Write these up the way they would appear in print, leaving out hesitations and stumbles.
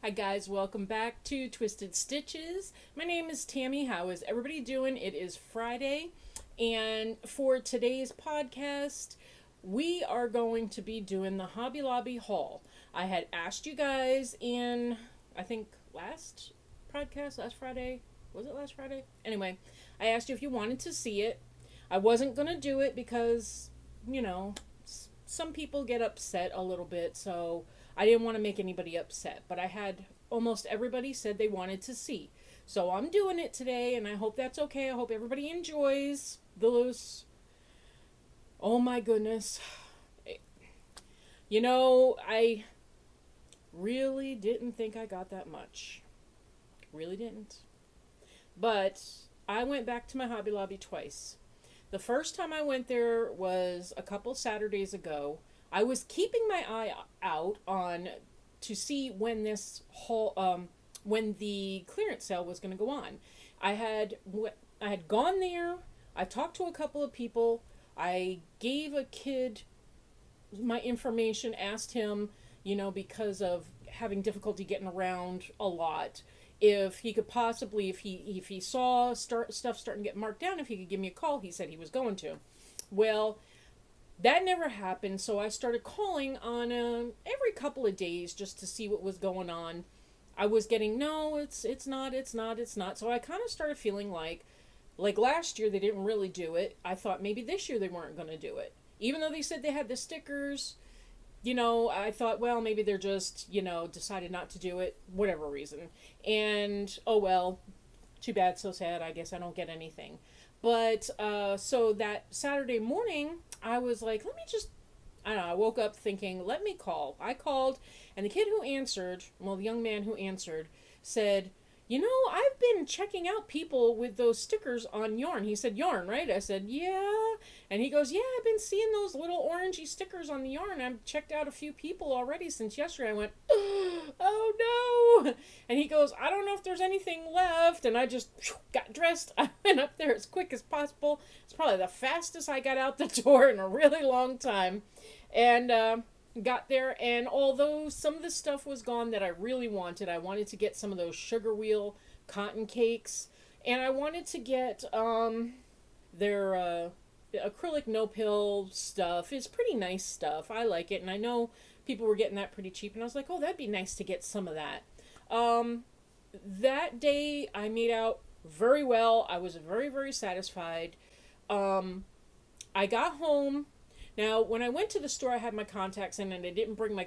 Hi guys, welcome back to Twisted Stitches. My name is Tammy. How is everybody doing? It is Friday, and for today's podcast, we are going to be doing the Hobby Lobby haul. I had asked you guys in, I think last Friday, was it last Friday? Anyway, I asked you if you wanted to see it. I wasn't going to do it because, some people get upset a little bit, so I didn't want to make anybody upset, but I had almost everybody said they wanted to see. So I'm doing it today, and I hope that's okay. I hope everybody enjoys those. Oh my goodness. I really didn't think I got that much. Really didn't. But I went back to my Hobby Lobby twice. The first time I went there was a couple Saturdays ago. I was keeping my eye out on to see when when the clearance sale was going to go on. I had gone there. I talked to a couple of people. I gave a kid my information, asked him, because of having difficulty getting around a lot, if he could possibly, if he saw stuff starting to get marked down, if he could give me a call. He said he was going to. Well, that never happened, so I started calling on every couple of days just to see what was going on. I was getting, no, it's not. So I kind of started feeling like last year they didn't really do it. I thought maybe this year they weren't going to do it. Even though they said they had the stickers, I thought, well, maybe they're just, decided not to do it, whatever reason. And, oh well, too bad, so sad, I guess I don't get anything. But, so that Saturday morning, I was like, I don't know, I woke up thinking, let me call. I called, and the kid who answered, well, the young man who answered, said, I've been checking out people with those stickers on yarn. He said, yarn, right? I said, yeah. And he goes, yeah, I've been seeing those little orangey stickers on the yarn. I've checked out a few people already since yesterday. I went, oh no. And he goes, I don't know if there's anything left. And I just got dressed. I went up there as quick as possible. It's probably the fastest I got out the door in a really long time. And, got there, and although some of the stuff was gone that I really wanted, I wanted to get some of those sugar wheel cotton cakes, and I wanted to get their acrylic no-pill stuff. It's pretty nice stuff. I like it, and I know people were getting that pretty cheap, and I was like, oh, that'd be nice to get some of that. That day I made out very well. I was very, very satisfied. I got home. Now, when I went to the store, I had my contacts in, and I didn't bring my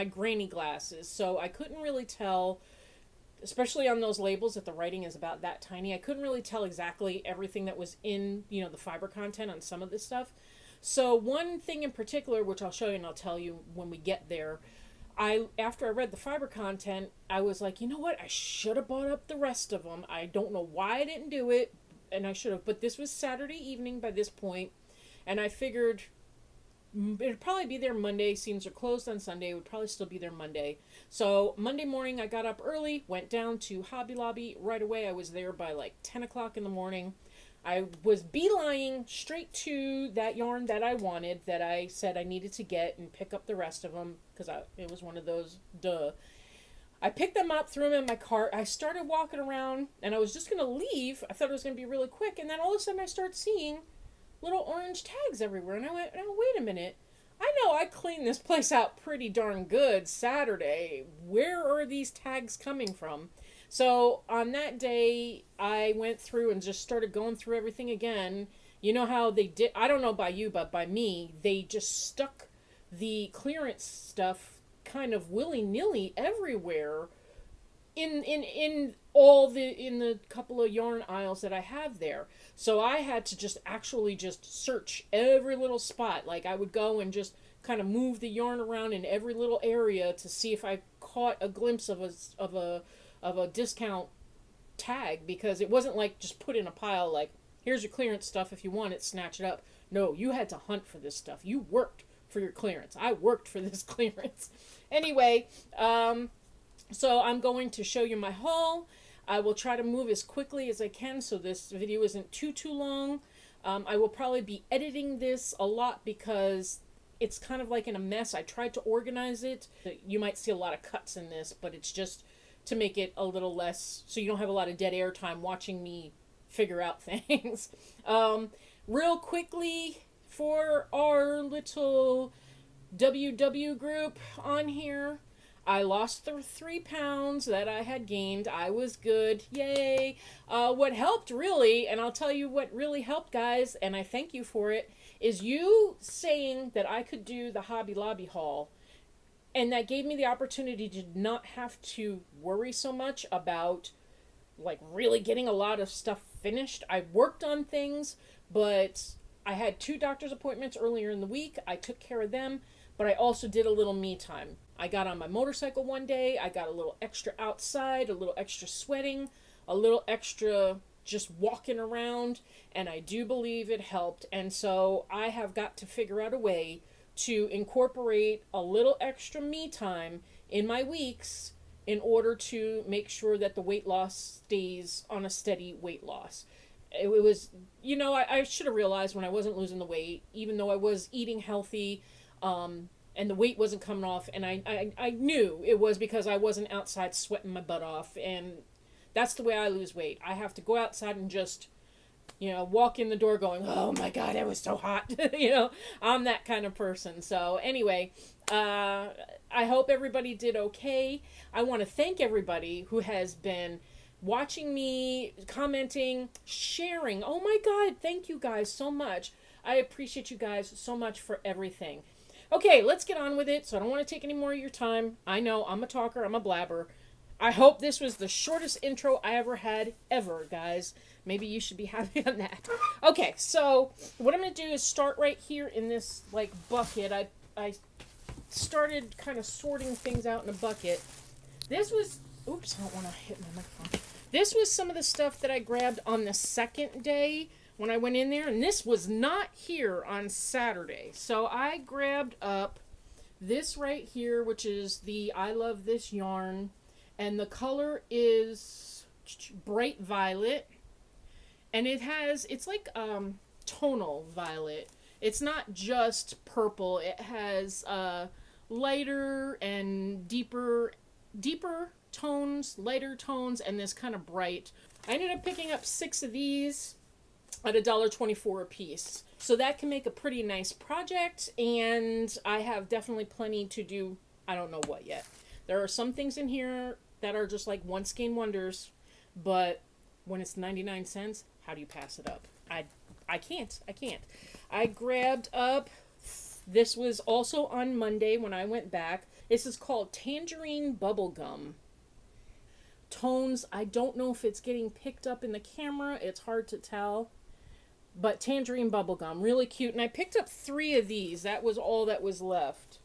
granny glasses, so I couldn't really tell, especially on those labels that the writing is about that tiny. I couldn't really tell exactly everything that was in, the fiber content on some of this stuff. So one thing in particular, which I'll show you and I'll tell you when we get there, after I read the fiber content, I was like, you know what? I should have bought up the rest of them. I don't know why I didn't do it, and I should have. But this was Saturday evening by this point. And I figured it'd probably be there Monday. Seams are closed on Sunday. It would probably still be there Monday. So Monday morning, I got up early, went down to Hobby Lobby right away. I was there by like 10 o'clock in the morning. I was beelining straight to that yarn that I wanted, that I said I needed to get and pick up the rest of them, because it was one of those, duh. I picked them up, threw them in my cart. I started walking around, and I was just going to leave. I thought it was going to be really quick, and then all of a sudden I started seeing little orange tags everywhere, and I went, oh, wait a minute. I know I cleaned this place out pretty darn good Saturday. Where are these tags coming from? So on that day, I went through and just started going through everything again. You know how they did, I don't know by you, but by me, they just stuck the clearance stuff kind of willy-nilly everywhere in the couple of yarn aisles that I have there. So I had to just actually just search every little spot. Like I would go and just kind of move the yarn around in every little area to see if I caught a glimpse of a discount tag, because it wasn't like just put in a pile like, here's your clearance stuff, if you want it, snatch it up. No, you had to hunt for this stuff. You worked for your clearance. I worked for this clearance. Anyway, so I'm going to show you my haul. I will try to move as quickly as I can so this video isn't too long. I will probably be editing this a lot because it's kind of like in a mess. I tried to organize it. You might see a lot of cuts in this, but it's just to make it a little less, so you don't have a lot of dead air time watching me figure out things. Real quickly, for our little WW group on here, I lost the 3 pounds that I had gained. I was good. Yay. What helped really, and I'll tell you what really helped, guys, and I thank you for it, is you saying that I could do the Hobby Lobby haul. And that gave me the opportunity to not have to worry so much about like really getting a lot of stuff finished. I worked on things, but I had 2 doctor's appointments earlier in the week. I took care of them, but I also did a little me time. I got on my motorcycle one day. I got a little extra outside, a little extra sweating, a little extra just walking around, and I do believe it helped. And so I have got to figure out a way to incorporate a little extra me time in my weeks in order to make sure that the weight loss stays on a steady weight loss. It was, you know, I should have realized when I wasn't losing the weight, even though I was eating healthy, and the weight wasn't coming off, and I knew it was because I wasn't outside sweating my butt off, and that's the way I lose weight. I have to go outside and just, you know, walk in the door going, oh my God, it was so hot. You know, I'm that kind of person. So anyway, I hope everybody did okay. I want to thank everybody who has been watching me, commenting, sharing. Oh my God, thank you guys so much. I appreciate you guys so much for everything. Okay, let's get on with it. So I don't want to take any more of your time. I know I'm a talker, I'm a blabber. I hope this was the shortest intro I ever had, ever, guys. Maybe you should be happy on that. Okay, so what I'm going to do is start right here in this, like, bucket. I started kind of sorting things out in a bucket. This was, oops, I don't want to hit my microphone. This was some of the stuff that I grabbed on the second day when I went in there, and this was not here on Saturday. So I grabbed up this right here, which is the I Love This yarn, and the color is bright violet, and it's like tonal violet. It's not just purple. It has lighter and deeper tones, lighter tones, and this kind of bright. I ended up picking up 6 of these at $1.24 a piece. So that can make a pretty nice project, and I have definitely plenty to do. I don't know what yet. There are some things in here that are just like once gain wonders, but when it's 99 cents, how do you pass it up? I can't. I grabbed up, this was also on Monday when I went back. This is called Tangerine Bubblegum. Tones, I don't know if it's getting picked up in the camera. It's hard to tell. But Tangerine Bubblegum, really cute. And I picked up 3 of these. That was all that was left.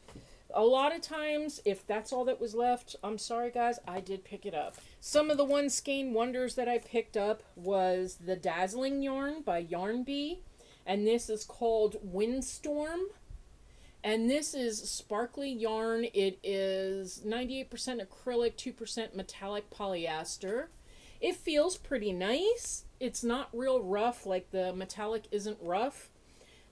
A lot of times, if that's all that was left, I'm sorry guys, I did pick it up. Some of the one skein wonders that I picked up was the Dazzling Yarn by Yarn Bee. And this is called Windstorm. And this is sparkly yarn. It is 98% acrylic, 2% metallic polyester. It feels pretty nice. It's not real rough, like the metallic isn't rough.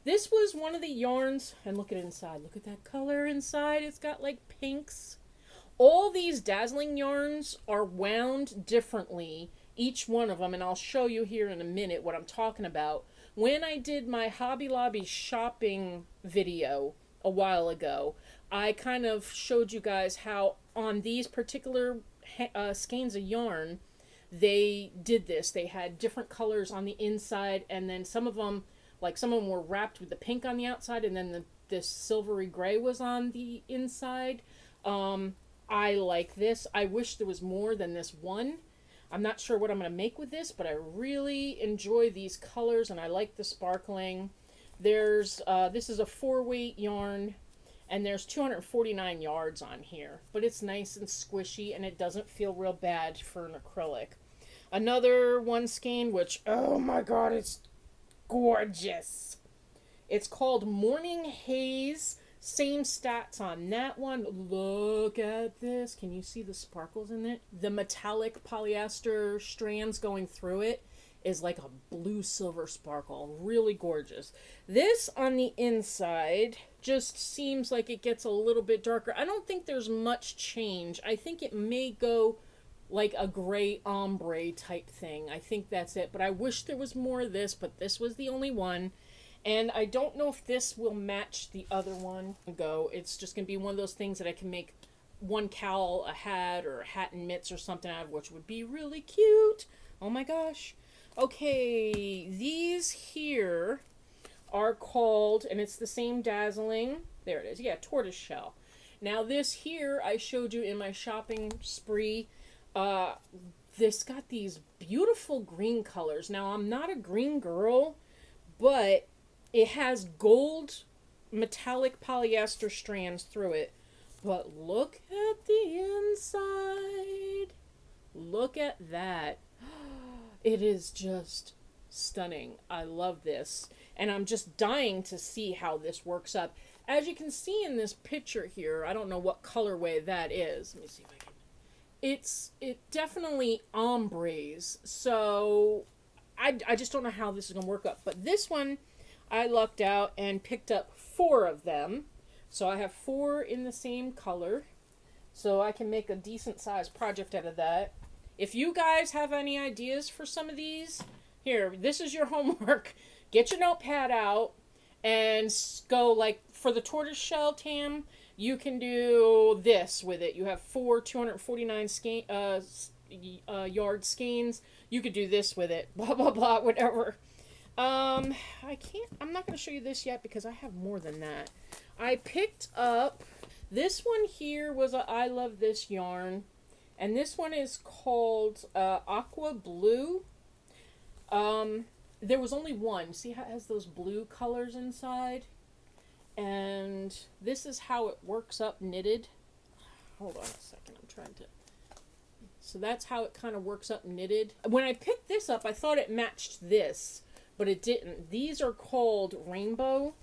This was one of the yarns, and look at it inside. Look at that color inside. It's got like pinks. All these Dazzling yarns are wound differently, each one of them, and I'll show you here in a minute what I'm talking about. When I did my Hobby Lobby shopping video a while ago, I kind of showed you guys how on these particular skeins of yarn, they did this. They had different colors on the inside, and then some of them were wrapped with the pink on the outside, and then this silvery gray was on the inside. I like this. I wish there was more than this one. I'm not sure what I'm going to make with this, but I really enjoy these colors, and I like the sparkling. There's this is a 4-weight yarn, and there's 249 yards on here, but it's nice and squishy, and it doesn't feel real bad for an acrylic. Another one skein, which, oh my God, it's gorgeous. It's called Morning Haze. Same stats on that one. Look at this. Can you see the sparkles in it? The metallic polyester strands going through it. is like a blue silver sparkle. Really gorgeous. This on the inside just seems like it gets a little bit darker. I don't think there's much change. I think it may go like a gray ombre type thing. I think that's it. But I wish there was more of this, but this was the only one. And I don't know if this will match the other one. It's just going to be one of those things that I can make one cowl, a hat, or a hat and mitts or something out of, which would be really cute. Oh my gosh. Okay, these here are called, and it's the same dazzling. There it is. Yeah, tortoise shell. Now this here I showed you in my shopping spree. This got these beautiful green colors. Now I'm not a green girl, but it has gold metallic polyester strands through it. But look at the inside. Look at that. It is just stunning. I love this. And I'm just dying to see how this works up. As you can see in this picture here, I don't know what colorway that is. Let me see if I can. It definitely ombres. So I just don't know how this is going to work up. But this one, I lucked out and picked up 4 of them. So I have 4 in the same color. So I can make a decent sized project out of that. If you guys have any ideas for some of these, here, this is your homework. Get your notepad out and go, like, for the tortoise shell, Tam, you can do this with it. You have 4 249 yard skeins. You could do this with it. Blah, blah, blah, whatever. I'm not going to show you this yet because I have more than that. I picked up, this one here was a I Love This yarn. And this one is called Aqua Blue. There was only one. See how it has those blue colors inside? And this is how it works up knitted. Hold on a second. I'm trying to... So that's how it kind of works up knitted. When I picked this up, I thought it matched this, but it didn't. These are called Rainbow.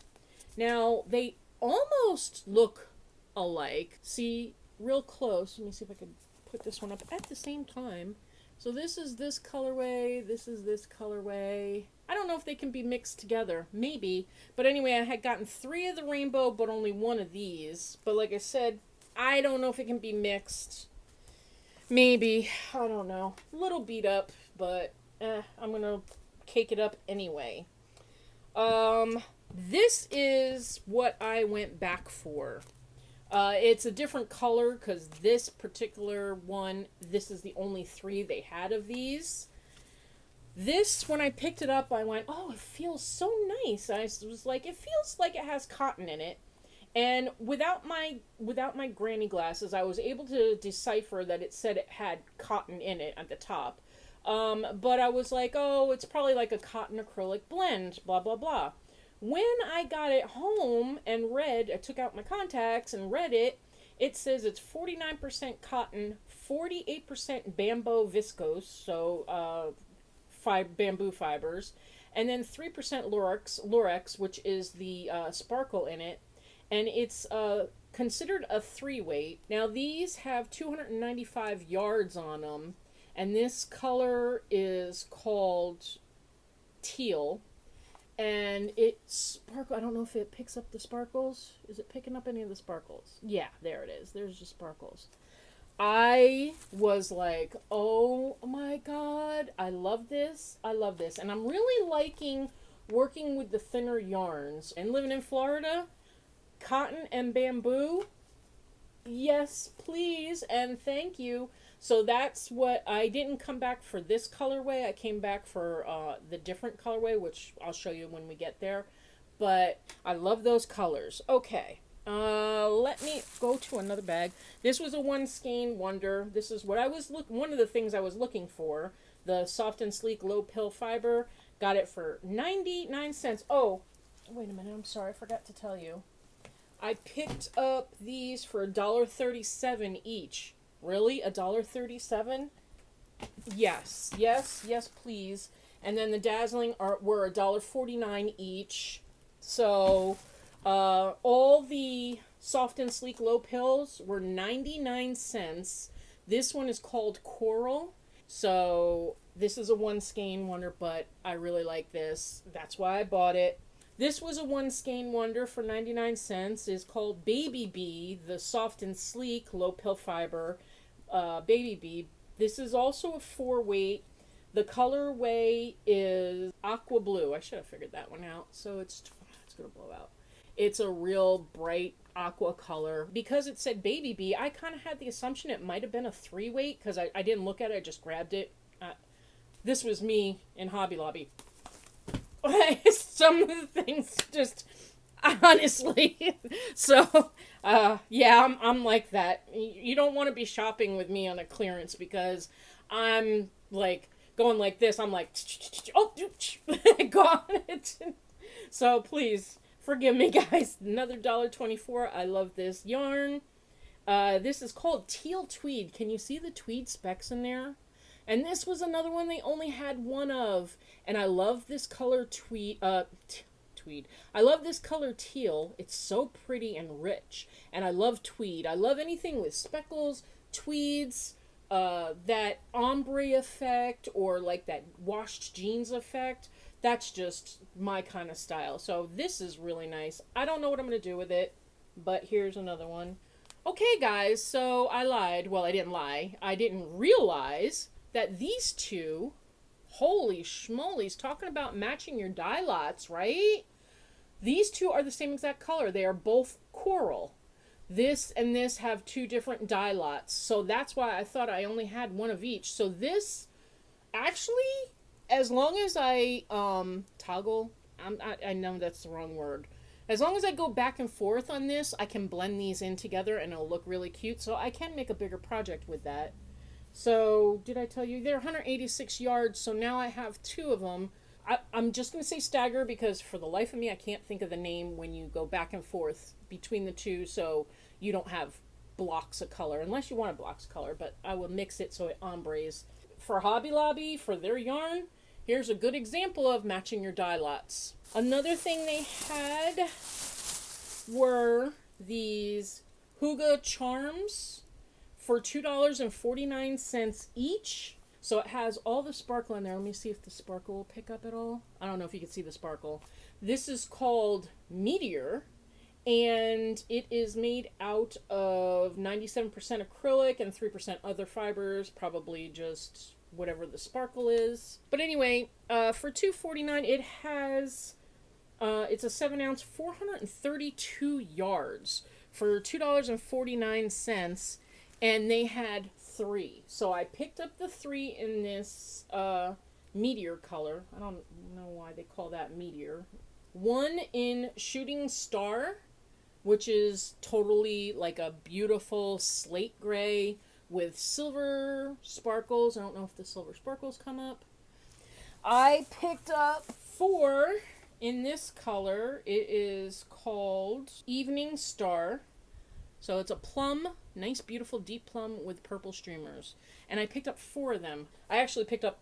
Now, they almost look alike. See, real close. Let me see if I can put this one up at the same time. So this is this colorway, this is this colorway. I don't know if they can be mixed together. Maybe. But anyway, I had gotten 3 of the rainbow, but only 1 of these. But like I said, I don't know if it can be mixed. Maybe. I don't know. A little beat up, but I'm going to cake it up anyway. This is what I went back for. It's a different color because this particular one, this is the only 3 they had of these. This, when I picked it up, I went, oh, it feels so nice. I was like, it feels like it has cotton in it. And without my granny glasses, I was able to decipher that it said it had cotton in it at the top. But I was like, oh, it's probably like a cotton acrylic blend, blah, blah, blah. When I got it home and read, I took out my contacts and read it, it says it's 49% cotton, 48% bamboo viscose, so bamboo fibers, and then 3% lurex, which is the sparkle in it, and it's considered a 3-weight. Now these have 295 yards on them, and this color is called teal. And it sparkle. I don't know if it picks up the sparkles. Is it picking up any of the sparkles? Yeah, there it is. There's the sparkles. I was like, oh my god, I love this. I love this. And I'm really liking working with the thinner yarns. And living in Florida, cotton and bamboo, yes, please, and thank you. So that's what, I didn't come back for this colorway. I came back for the different colorway, which I'll show you when we get there. But I love those colors. Okay, let me go to another bag. This was a one skein wonder. This is what I was one of the things I was looking for. The soft and sleek low pill fiber. Got it for 99 cents. Oh, wait a minute. I'm sorry. I forgot to tell you. I picked up these for $1.37 each. Really? $1.37? Yes. Yes. Yes, please. And then the dazzling were $1.49 each. So, all the soft and sleek low pills were 99 cents. This one is called Coral. So, This is a one skein wonder, but I really like this. That's why I bought it. This was a one skein wonder for 99 cents. It's called Baby Bee, the soft and sleek low pill fiber Baby Bee. This is also a 4-weight. The colorway is aqua blue. I should have figured that one out. So it's going to blow out. It's a real bright aqua color. Because it said Baby Bee, I kind of had the assumption it might have been a 3-weight because I didn't look at it. I just grabbed it. This was me in Hobby Lobby. Some of the things just, honestly. So, yeah, I'm like that. You don't want to be shopping with me on a clearance because I'm like going like this. I'm like, oh, got it. So please forgive me, guys. Another $1.24. I love this yarn. This is called Teal Tweed. Can you see the tweed specks in there? And this was another one they only had one of. And I love this color tweed. I love this color teal. It's so pretty and rich. And I love tweed. I love anything with speckles, tweeds, that ombre effect, or like that washed jeans effect. That's just my kind of style. So this is really nice. I don't know what I'm going to do with it, but here's another one. Okay, guys, so I lied. Well, I didn't lie. I didn't realize that these two, holy schmolies, talking about matching your dye lots, right? These two are the same exact color. They are both coral. This and this have two different dye lots. So that's why I thought I only had one of each. So this, actually, as long as I toggle, I know that's the wrong word. As long as I go back and forth on this, I can blend these in together and it'll look really cute. So I can make a bigger project with that. So, did I tell you? They're 186 yards, so now I have two of them. I'm just going to say stagger because for the life of me, I can't think of the name when you go back and forth between the two, so you don't have blocks of color, unless you want a blocks of color, but I will mix it so it ombres. For Hobby Lobby, for their yarn, here's a good example of matching your dye lots. Another thing they had were these Hygge charms for $2.49 each. So it has all the sparkle in there. Let me see if the sparkle will pick up at all. I don't know if you can see the sparkle. This is called Meteor, and it is made out of 97% acrylic and 3% other fibers, probably just whatever the sparkle is. But anyway, for $2.49, it has, it's a 7-ounce, 432 yards for $2.49. And they had 3. So I picked up the 3 in this meteor color. I don't know why they call that meteor. 1 in shooting star, which is totally like a beautiful slate gray with silver sparkles. I don't know if the silver sparkles come up. I picked up 4 in this color. It is called Evening Star. So it's a plum, nice, beautiful, deep plum with purple streamers. And I picked up 4 of them. I actually picked up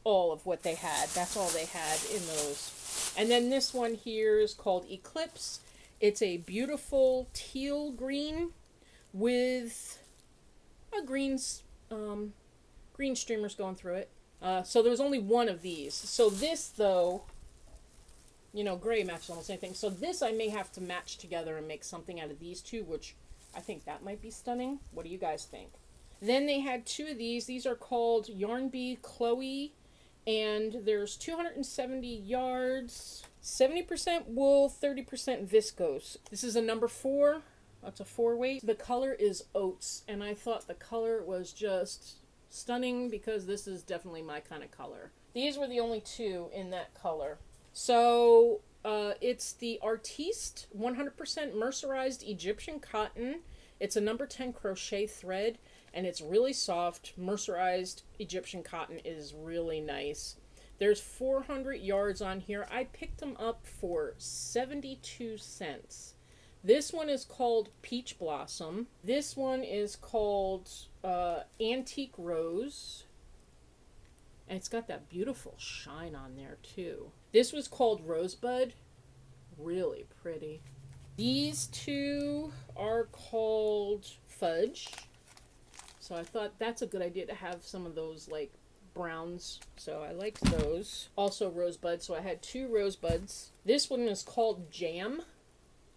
all of what they had. That's all they had in those. And then this one here is called Eclipse. It's a beautiful teal green with a green streamers going through it. So there was only one of these. So this, though, you know, gray matches almost anything. So this I may have to match together and make something out of these two, which I think that might be stunning. What do you guys think? Then they had 2 of these. These are called Yarn Bee Chloe, and there's 270 yards, 70% wool, 30% viscose. This is a number 4. That's a 4-weight. The color is oats, and I thought the color was just stunning because this is definitely my kind of color. These were the only 2 in that color. So it's the Artiste 100% mercerized Egyptian cotton. It's a number 10 crochet thread, and it's really soft. Mercerized Egyptian cotton is really nice. There's 400 yards on here. I picked them up for 72 cents. This one is called Peach Blossom. This one is called Antique Rose. And it's got that beautiful shine on there, too. This was called Rosebud. Really pretty. These 2 are called Fudge. So I thought that's a good idea to have some of those, like, browns, so I liked those. Also rosebud, so I had 2 rosebuds. This one is called Jam.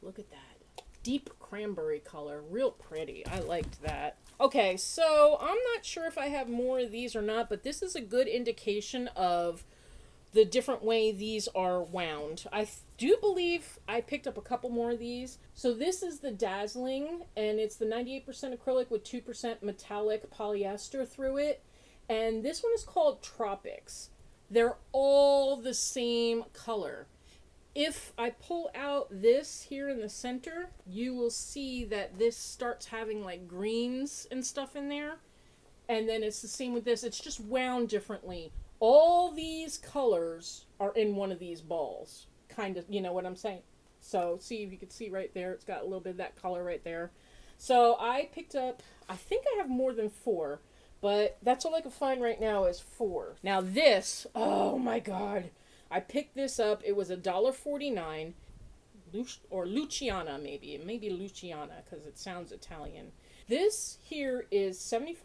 Look at that. Deep cranberry color, real pretty. I liked that. Okay, so I'm not sure if I have more of these or not, but this is a good indication of the different way these are wound. I do believe I picked up a couple more of these. So this is the Dazzling, and it's the 98% acrylic with 2% metallic polyester through it. And this one is called Tropics. They're all the same color. If I pull out this here in the center, you will see that this starts having like greens and stuff in there. And then it's the same with this. It's just wound differently. All these colors are in one of these balls. Kind of, you know what I'm saying? So, see if you can see right there. It's got a little bit of that color right there. So, I picked up, I think I have more than 4. But that's all I can find right now is 4. Now this, oh my god. I picked this up. It was $1.49. Or Luciana, maybe. Maybe Luciana, because it sounds Italian. This here is 75%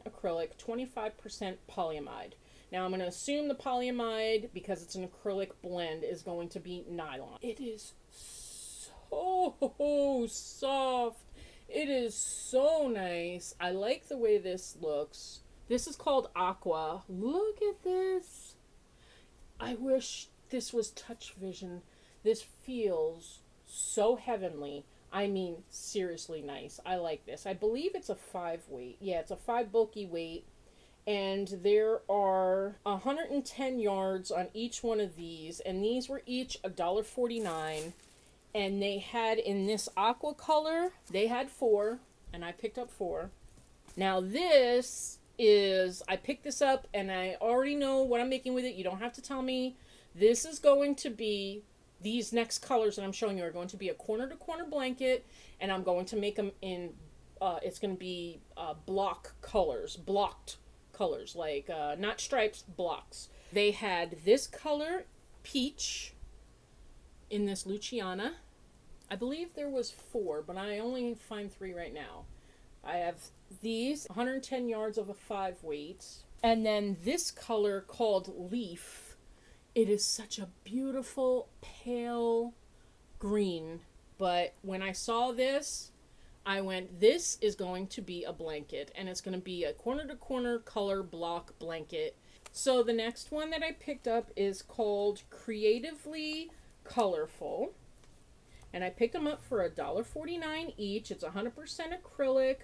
acrylic, 25% polyamide. Now I'm going to assume the polyamide, because it's an acrylic blend, is going to be nylon. It is so soft. It is so nice. I like the way this looks. This is called Aqua. Look at this. I wish this was touch vision. This feels so heavenly. I mean, seriously nice. I like this. I believe it's a 5 weight. Yeah, it's a 5 bulky weight. And there are 110 yards on each one of these. And these were each $1.49. And they had, in this aqua color, they had 4. And I picked up 4. Now this is, I picked this up and I already know what I'm making with it. You don't have to tell me. This is going to be, these next colors that I'm showing you are going to be a corner-to-corner blanket. And I'm going to make them in, it's going to be block colors, blocked colors, like not stripes, blocks. They had this color, peach, in this Luciana. I believe there was 4, but I only find 3 right now. I have these 110 yards of a 5 weight, and then this color called Leaf. It is such a beautiful pale green, but when I saw this, I went, this is going to be a blanket, and it's going to be a corner-to-corner color block blanket. So the next one that I picked up is called Creatively Colorful, and I picked them up for $1.49 each. It's 100% acrylic.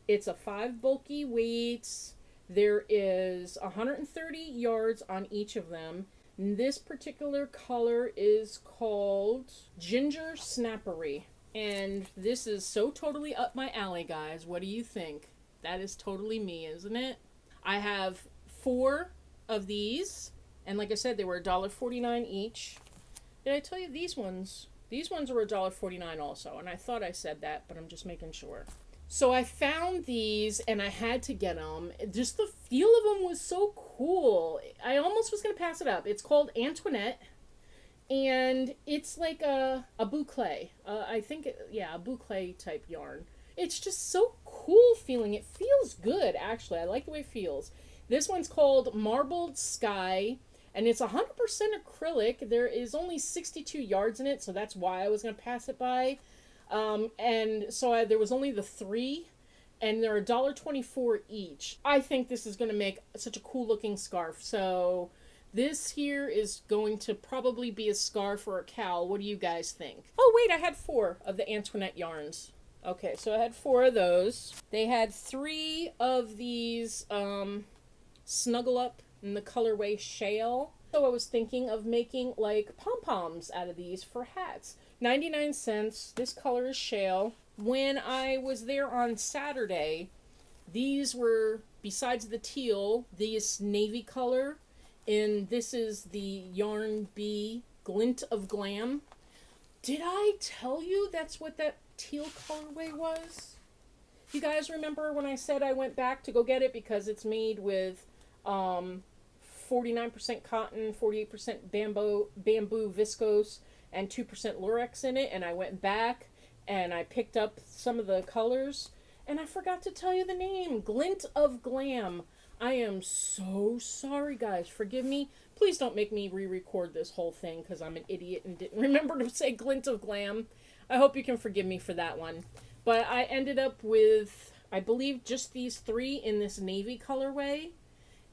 It's a 5 bulky weights. There is 130 yards on each of them. And this particular color is called Ginger Snappery. And this is so totally up my alley, guys. What do you think? That is totally me, isn't it? I have 4 of these. And like I said, they were $1.49 each. Did I tell you these ones? These ones are $1.49 also. And I thought I said that, but I'm just making sure. So I found these and I had to get them. Just the feel of them was so cool. I almost was going to pass it up. It's called Antoinette. And it's like a boucle. I think, a boucle type yarn. It's just so cool feeling. It feels good, actually. I like the way it feels. This one's called Marbled Sky. And it's 100% acrylic. There is only 62 yards in it, so that's why I was going to pass it by. And so there was only the 3, and they're $1.24 each. I think this is going to make such a cool looking scarf. So this here is going to probably be a scarf or a cowl. What do you guys think? Oh wait, I had 4 of the Antoinette yarns. Okay, so I had 4 of those. They had 3 of these Snuggle Up in the colorway Shale. So I was thinking of making like pom-poms out of these for hats. 99 cents. This color is Shale. When I was there on Saturday, these were, besides the teal, this navy color. And this is the Yarn Bee Glint of Glam. Did I tell you that's what that teal colorway was? You guys remember when I said I went back to go get it because it's made with 49% cotton, 48% bamboo viscose, and 2% Lurex in it, and I went back and I picked up some of the colors, and I forgot to tell you the name, Glint of Glam. I am so sorry, guys. Forgive me. Please don't make me re-record this whole thing because I'm an idiot and didn't remember to say glint of glam. I hope you can forgive me for that one. But I ended up with, I believe, just these three in this navy colorway.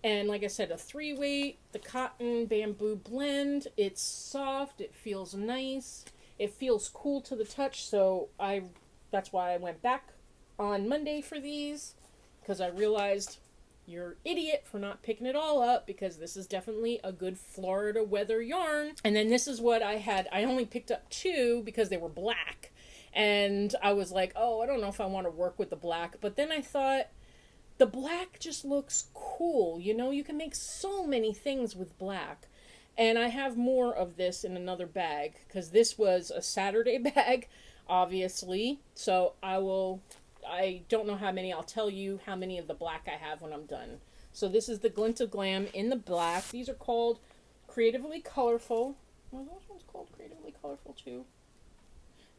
And like I said, a 3-weight, the cotton bamboo blend. It's soft. It feels nice. It feels cool to the touch. So that's why I went back on Monday for these, because I realized you're an idiot for not picking it all up, because this is definitely a good Florida weather yarn. And then this is what I had. I only picked up 2 because they were black. And I was like, oh, I don't know if I want to work with the black. But then I thought, the black just looks cool. You know, you can make so many things with black. And I have more of this in another bag, because this was a Saturday bag, obviously. So I don't know how many. I'll tell you how many of the black I have when I'm done. So this is the Glint of Glam in the black. These are called Creatively Colorful. Well, those ones called Creatively Colorful too.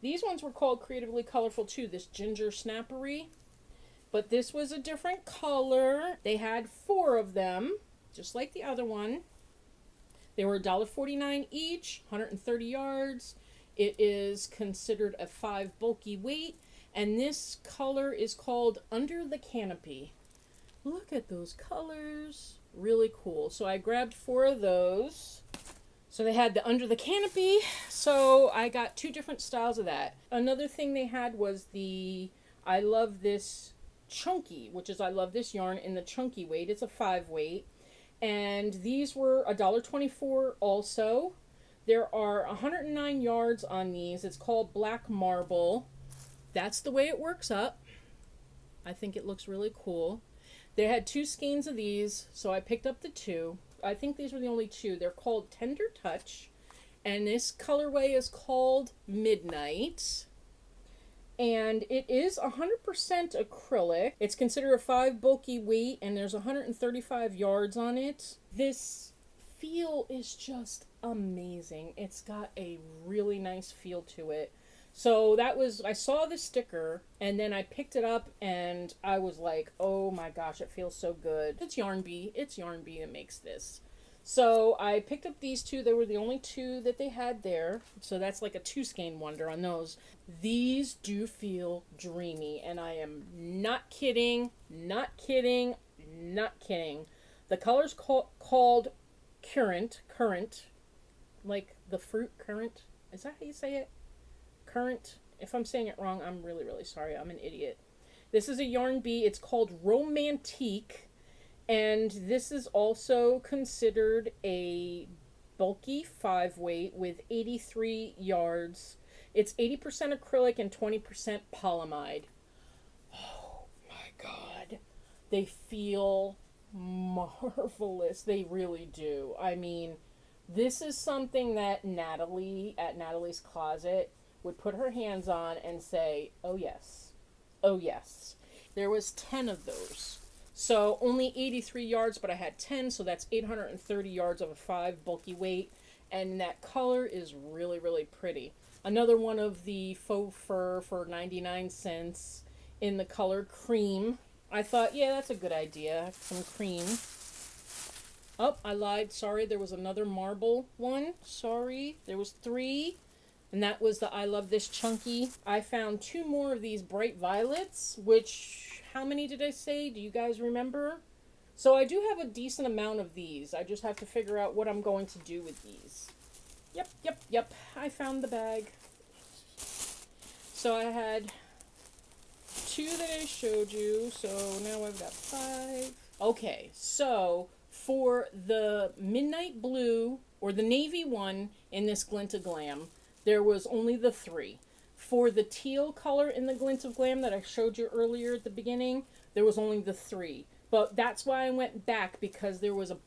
These ones were called Creatively Colorful too, this Ginger Snappery. But this was a different color. They had 4 of them, just like the other one. They were $1.49 each, 130 yards. It is considered a 5 bulky weight. And this color is called Under the Canopy. Look at those colors. Really cool. So I grabbed 4 of those. So they had the Under the Canopy. So I got 2 different styles of that. Another thing they had was the I Love This Chunky, which is I Love This yarn in the chunky weight. It's a 5 weight. And these were $1.24 also. There are 109 yards on these. It's called Black Marble. That's the way it works up. I think it looks really cool. They had 2 skeins of these, so I picked up the 2. I think these were the only 2. They're called Tender Touch. And this colorway is called Midnight. And it is 100% acrylic. It's considered a 5 bulky weight, and there's 135 yards on it. This feel is just amazing. It's got a really nice feel to it. So I saw the sticker, and then I picked it up, and I was like, oh my gosh, it feels so good. It's Yarn Bee. It's Yarn Bee that makes this. So I picked up these 2. They were the only 2 that they had there. So that's like a 2 skein wonder on those. These do feel dreamy, and I am not kidding, not kidding, not kidding. The color's called Currant, like the fruit currant. Is that how you say it? Currant. If I'm saying it wrong, I'm really, really sorry. I'm an idiot. This is a Yarn Bee. It's called Romantique. And this is also considered a bulky 5 weight with 83 yards. It's 80% acrylic and 20% polyamide. Oh my god. They feel marvelous. They really do. I mean, this is something that Natalie at Natalie's Closet would put her hands on and say, oh yes, oh yes. There was 10 of those. So only 83 yards, but I had 10, so that's 830 yards of a 5 bulky weight. And that color is really, really pretty. Another one of the faux fur for 99 cents in the color cream. I thought, yeah, that's a good idea. Some cream. Oh, I lied. Sorry, there was another marble one. Sorry. There was 3. And that was the I Love This Chunky. I found 2 more of these bright violets, which... How many did I say? Do you guys remember? So I do have a decent amount of these. I just have to figure out what I'm going to do with these. Yep. I found the bag. So I had 2 that I showed you. So now I've got 5. Okay, so for the midnight blue, or the navy one in this Glint of Glam, there was only the 3. For the teal color in the Glint of Glam that I showed you earlier at the beginning, there was only the 3. But that's why I went back, because there was a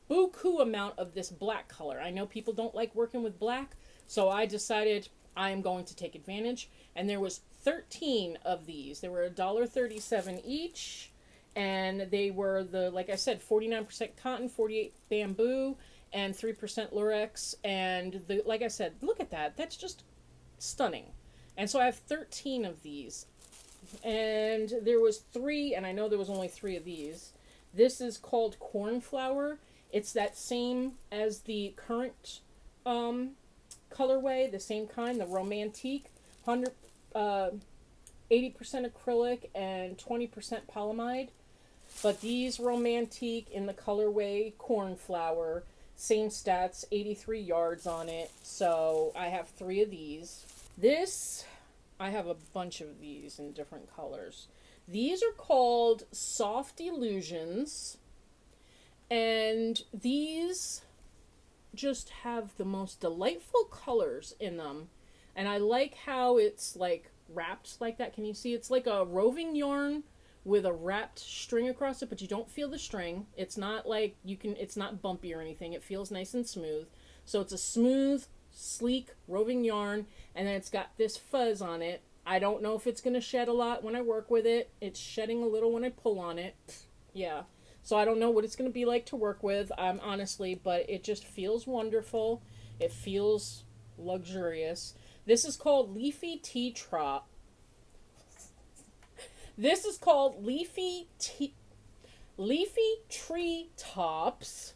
buku amount of this black color. I know people don't like working with black, so I decided I am going to take advantage. And there was 13 of these. They were $1.37 each, and they were like I said, 49% cotton, 48 bamboo, and 3% lurex. And like I said, look at that. That's just stunning. And so I have 13 of these. And there was 3, and I know there was only 3 of these. This is called cornflower. It's that same as the current colorway, the same kind, the Romantique, 100, 80% acrylic and 20% polyamide. But these Romantique in the colorway cornflower, same stats, 83 yards on it. So I have 3 of these. This, I have a bunch of these in different colors. These are called Soft Illusions. And these just have the most delightful colors in them. And I like how it's like wrapped like that. Can you see? It's like a roving yarn with a wrapped string across it, but you don't feel the string. It's not like it's not bumpy or anything. It feels nice and smooth. So it's a smooth, sleek, roving yarn, and then it's got this fuzz on it. I don't know if it's going to shed a lot when I work with it. It's shedding a little when I pull on it. Yeah. So I don't know what it's going to be like to work with, honestly, but it just feels wonderful. It feels luxurious. This is called Leafy Tea Trop. This is called Leafy Tree Tops.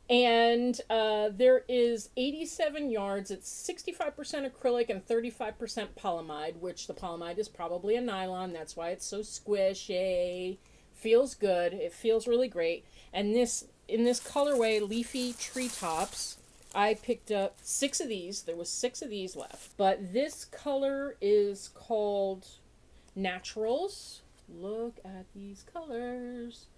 And there is 87 yards. It's 65% acrylic and 35% polyamide, which the polyamide is probably a nylon. That's why it's so squishy. Feels good. It feels really great. And this, in this colorway, Leafy Tree Tops, I picked up 6 of these. There was 6 of these left. But this color is called Naturals. Look at these colors.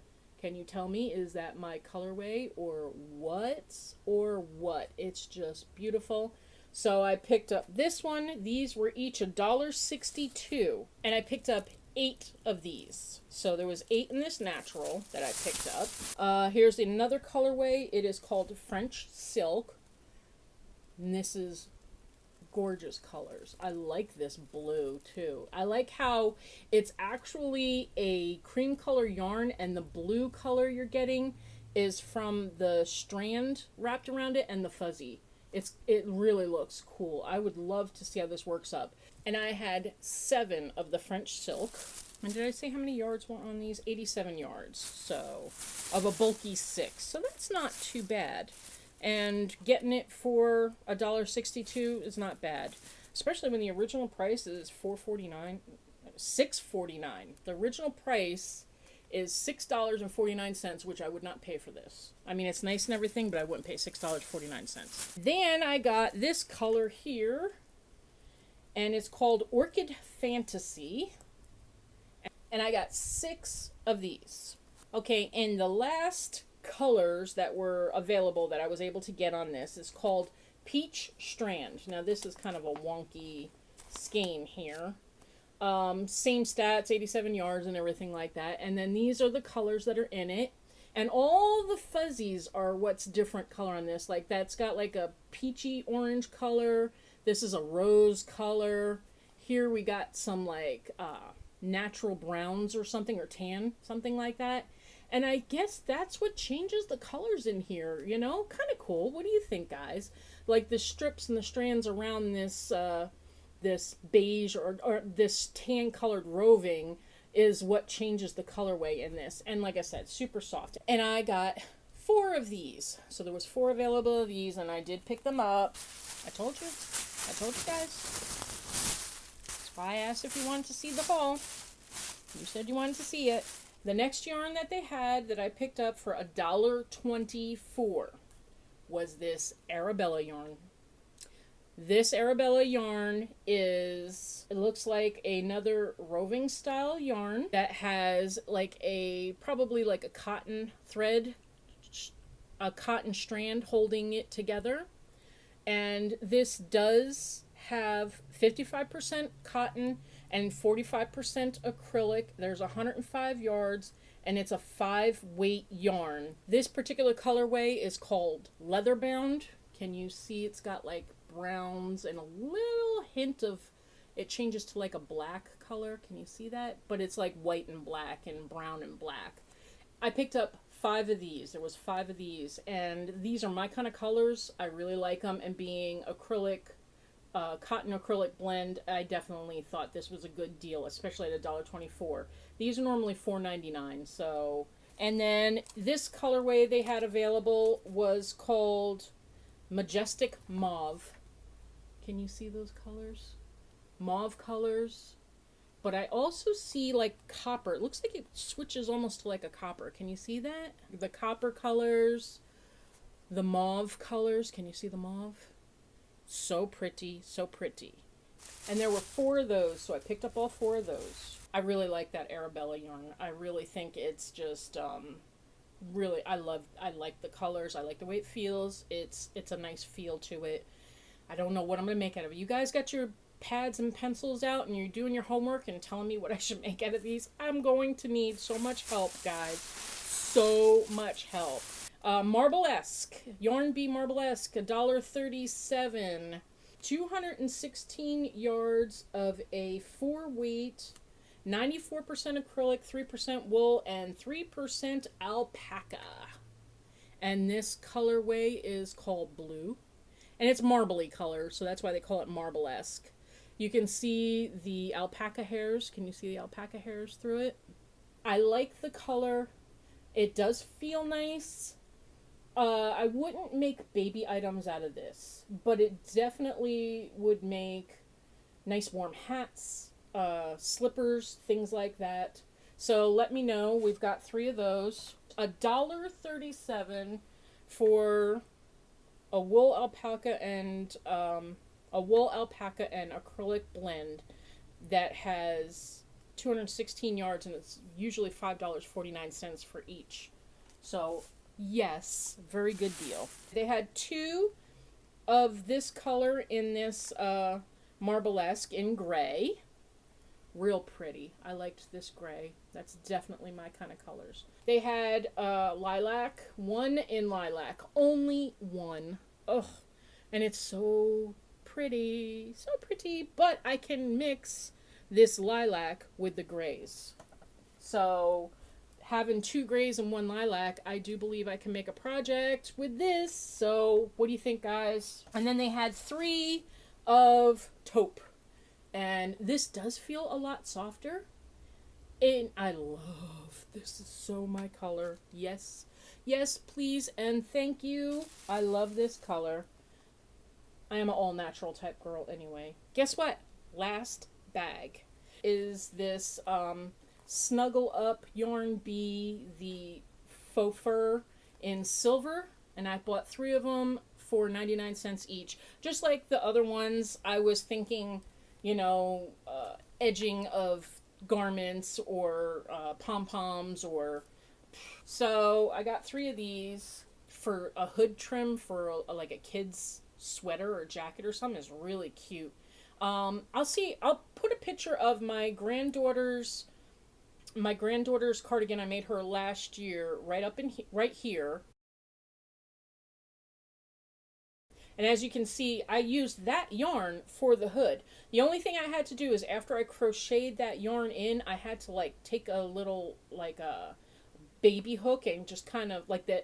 Can you tell me, is that my colorway or what? Or what? It's just beautiful. So I picked up this one. These were each $1.62. And I picked up 8 of these. So there was 8 in this natural that I picked up. Here's another colorway. It is called French Silk. And this is gorgeous colors. I like this blue too. I like how it's actually a cream color yarn, and the blue color you're getting is from the strand wrapped around it and the fuzzy. It really looks cool. I would love to see how this works up. And I had 7 of the French silk. And did I say how many yards were on these? 87 yards. So, of a bulky 6. So that's not too bad. And getting it for $1.62 is not bad, especially when the original price is $4.49, $6.49. The original price is $6.49, which I would not pay for this. I mean, it's nice and everything, but I wouldn't pay $6.49. Then I got this color here, and it's called Orchid Fantasy, and I got 6 of these. Okay, and the last colors that were available that I was able to get on this is called Peach Strand. Now this is kind of a wonky skein here. Same stats, 87 yards and everything like that. And then these are the colors that are in it. And all the fuzzies are what's different color on this. Like that's got like a peachy orange color. This is a rose color. Here we got some like natural browns or something, or tan, something like that. And I guess that's what changes the colors in here, you know? Kind of cool. What do you think, guys? Like the strips and the strands around this this beige or this tan-colored roving is what changes the colorway in this. And like I said, super soft. And I got 4 of these. So there was 4 available of these, and I did pick them up. I told you guys. That's why I asked if you wanted to see the haul. You said you wanted to see it. The next yarn that they had that I picked up for $1.24 was this Arabella yarn. This Arabella yarn it looks like another roving style yarn that has like probably like a cotton thread, a cotton strand holding it together. And this does have 55% cotton and 45% acrylic. There's 105 yards, and it's a 5-weight yarn. This particular colorway is called Leather Bound. Can you see it's got like browns and a little hint of, it changes to like a black color. Can you see that? But it's like white and black and brown and black. I picked up 5 of these. There was 5 of these, and these are my kind of colors. I really like them, and being acrylic, cotton acrylic blend, I definitely thought this was a good deal, especially at $1.24. These are normally $4.99, so And then this colorway they had available was called Majestic Mauve. Can you see those colors? Mauve colors. But I also see like copper. It looks like it switches almost to like a copper. Can you see that? The copper colors, the mauve colors. Can you see the mauve? So pretty, so pretty. And there were 4 of those, so I picked up all 4 of those. I really like that Arabella yarn. I really think it's just really I like the colors. I like the way it feels. It's a nice feel to it. I don't know what I'm gonna make out of it. You guys got your pads and pencils out and you're doing your homework and telling me what I should make out of these? I'm going to need so much help, guys. So much help. Marble-esque. Yarn Bee Marble-esque. $1.37. 216 yards of a 4-weight, 94% acrylic, 3% wool, and 3% alpaca. And this colorway is called blue. And it's marbly color, so that's why they call it marble-esque. You can see the alpaca hairs. Can you see the alpaca hairs through it? I like the color. It does feel nice. I wouldn't make baby items out of this, but it definitely would make nice warm hats, slippers, things like that. So let me know. We've got 3 of those. $1.37 for a wool alpaca and acrylic blend that has 216 yards, and it's usually $5.49 for each. So yes, very good deal. They had 2 of this color in this marble-esque in gray. Real pretty. I liked this gray. That's definitely my kind of colors. They had lilac, 1 in lilac. Only 1. Ugh. And it's so pretty. So pretty. But I can mix this lilac with the grays. So having 2 grays and 1 lilac, I do believe I can make a project with this. So what do you think, guys? And then they had 3 of taupe. And this does feel a lot softer. And I love, this is so my color. Yes, yes, please, and thank you. I love this color. I am an all-natural type girl anyway. Guess what? Last bag is this Snuggle Up Yarn Bee, the faux fur in silver. And I bought 3 of them for 99 cents each. Just like the other ones, I was thinking, you know, edging of garments or pom-poms or... So I got 3 of these for a hood trim for like a kid's sweater or jacket or something. Is really cute. I'll put a picture of my granddaughter's cardigan I made her last year right here. And as you can see, I used that yarn for the hood. The only thing I had to do is after I crocheted that yarn in, I had to like take a little like a baby hook and just kind of like the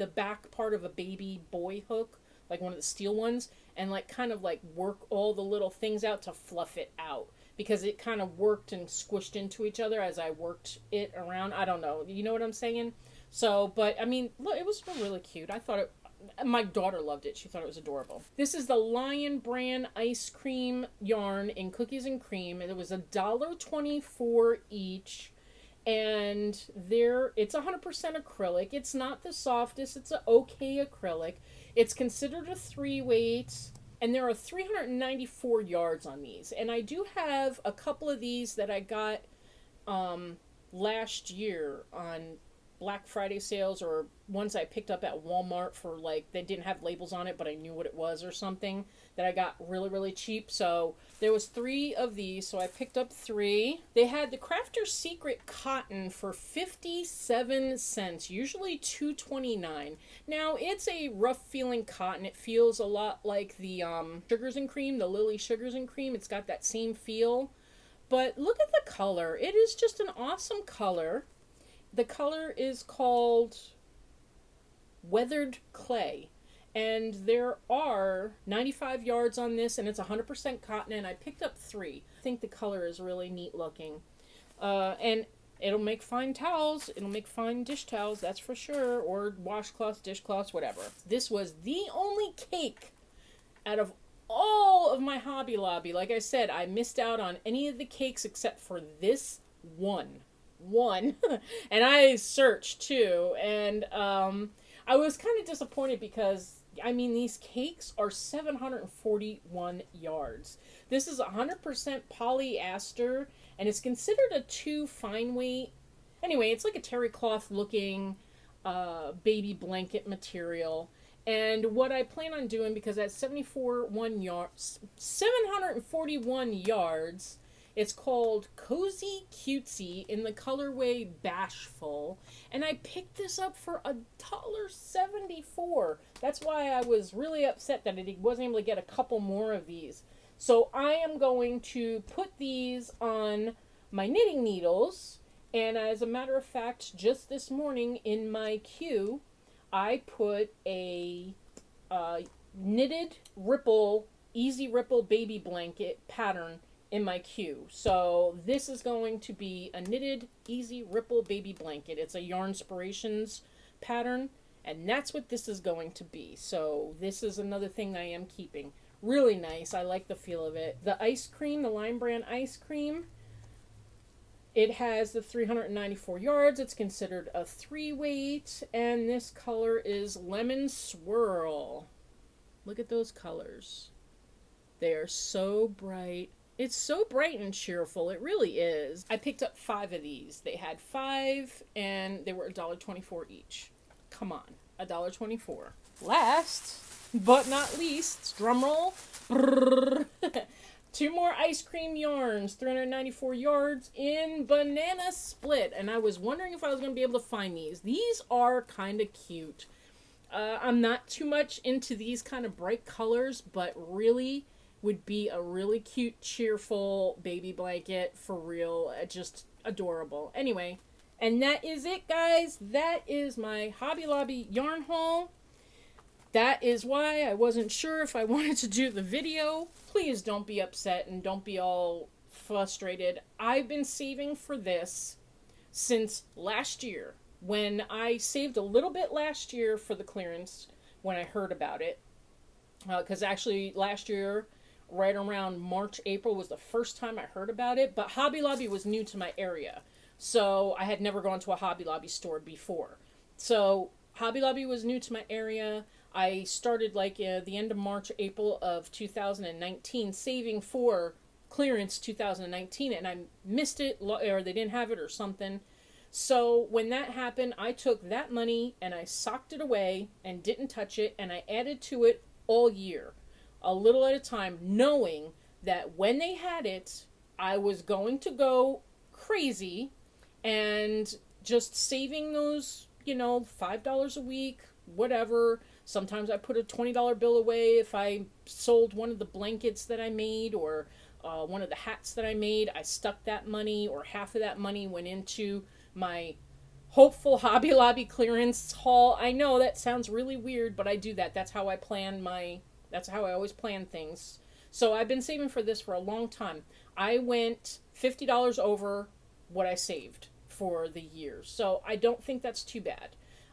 back part of a baby boy hook, like one of the steel ones, and like kind of like work all the little things out to fluff it out. Because it kind of worked and squished into each other as I worked it around. I don't know. You know what I'm saying? So, but I mean, look, it was really cute. I thought it... My daughter loved it. She thought it was adorable. This is the Lion Brand ice cream yarn in cookies and cream. It was $1.24 each. And it's 100% acrylic. It's not the softest. It's an okay acrylic. It's considered a 3-weight. And there are 394 yards on these. And I do have a couple of these that I got last year on Black Friday sales, or ones I picked up at Walmart for like, they didn't have labels on it, but I knew what it was or something, that I got really, really cheap. So there was 3 of these, so I picked up 3. They had the Crafter's Secret cotton for 57 cents, usually $2.29. Now, it's a rough feeling cotton. It feels a lot like the Sugars and Cream, the Lily Sugars and Cream. It's got that same feel. But look at the color. It is just an awesome color. The color is called Weathered Clay. And there are 95 yards on this, and it's 100% cotton, and I picked up 3. I think the color is really neat looking. And It'll make fine towels. It'll make fine dish towels, that's for sure. Or washcloths, dishcloths, whatever. This was the only cake out of all of my Hobby Lobby. Like I said, I missed out on any of the cakes except for this one. And I searched too. And I was kind of disappointed because, I mean, these cakes are 741 yards. This is 100% polyester, and it's considered a 2 fine weight. Anyway, it's like a terry cloth looking baby blanket material. And what I plan on doing, because at 741 yards, it's called Cozy Cutesy in the colorway Bashful. And I picked this up for $1.74. That's why I was really upset that I wasn't able to get a couple more of these. So I am going to put these on my knitting needles. And as a matter of fact, just this morning in my queue, I put a knitted ripple, easy ripple baby blanket pattern in my queue. So this is going to be a knitted easy ripple baby blanket. It's a Yarnspirations pattern, and that's what this is going to be. So this is another thing I am keeping. Really nice. I like the feel of it. The ice cream, the Lime Brand ice cream, it has the 394 yards. It's considered a 3 weight, and this color is Lemon Swirl. Look at those colors. They are so bright. It's so bright and cheerful. It really is. I picked up 5 of these. They had 5, and they were $1.24 each. Come on, $1.24. Last but not least, drum roll. 2 more ice cream yarns, 394 yards in Banana Split. And I was wondering if I was going to be able to find these. These are kind of cute. I'm not too much into these kind of bright colors, but really would be a really cute, cheerful baby blanket for real. Just adorable. Anyway, and that is it, guys. That is my Hobby Lobby yarn haul. That is why I wasn't sure if I wanted to do the video. Please don't be upset and don't be all frustrated. I've been saving for this since last year. When I saved a little bit last year for the clearance when I heard about it. Because actually last year, right around March, April was the first time I heard about it. But Hobby Lobby was new to my area. So I had never gone to a Hobby Lobby store before. So Hobby Lobby was new to my area. I started like the end of March, April of 2019 saving for clearance 2019. And I missed it, or they didn't have it or something. So when that happened, I took that money and I socked it away and didn't touch it, and I added to it all year, a little at a time, knowing that when they had it, I was going to go crazy and just saving those, you know, $5 a week, whatever. Sometimes I put a $20 bill away if I sold one of the blankets that I made, or one of the hats that I made. I stuck that money, or half of that money went into my hopeful Hobby Lobby clearance haul. I know that sounds really weird, but I do that. That's how I plan that's how I always plan things. So I've been saving for this for a long time. I went $50 over what I saved for the year. So I don't think that's too bad.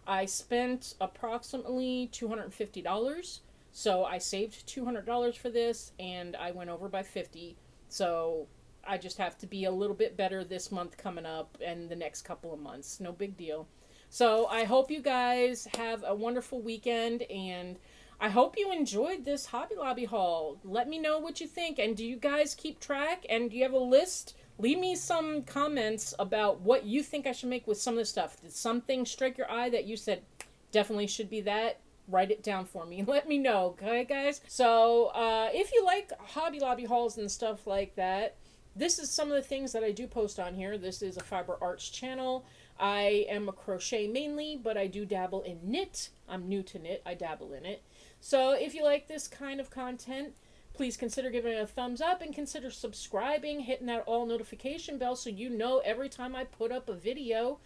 I spent approximately $250. So I saved $200 for this, and I went over by 50. So I just have to be a little bit better this month coming up and the next couple of months. No big deal. So I hope you guys have a wonderful weekend, and I hope you enjoyed this Hobby Lobby haul. Let me know what you think, and do you guys keep track, and do you have a list? Leave me some comments about what you think I should make with some of this stuff. Did something strike your eye that you said definitely should be that? Write it down for me. Let me know, okay, guys? So if you like Hobby Lobby hauls and stuff like that, this is some of the things that I do post on here. This is a Fiber Arts channel. I am a crochet mainly, but I do dabble in knit. I'm new to knit. I dabble in it. So if you like this kind of content, please consider giving it a thumbs up and consider subscribing, hitting that all notification bell so you know every time I put up a video.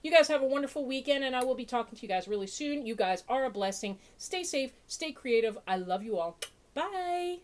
You guys have a wonderful weekend, and I will be talking to you guys really soon. You guys are a blessing. Stay safe. Stay creative. I love you all. Bye.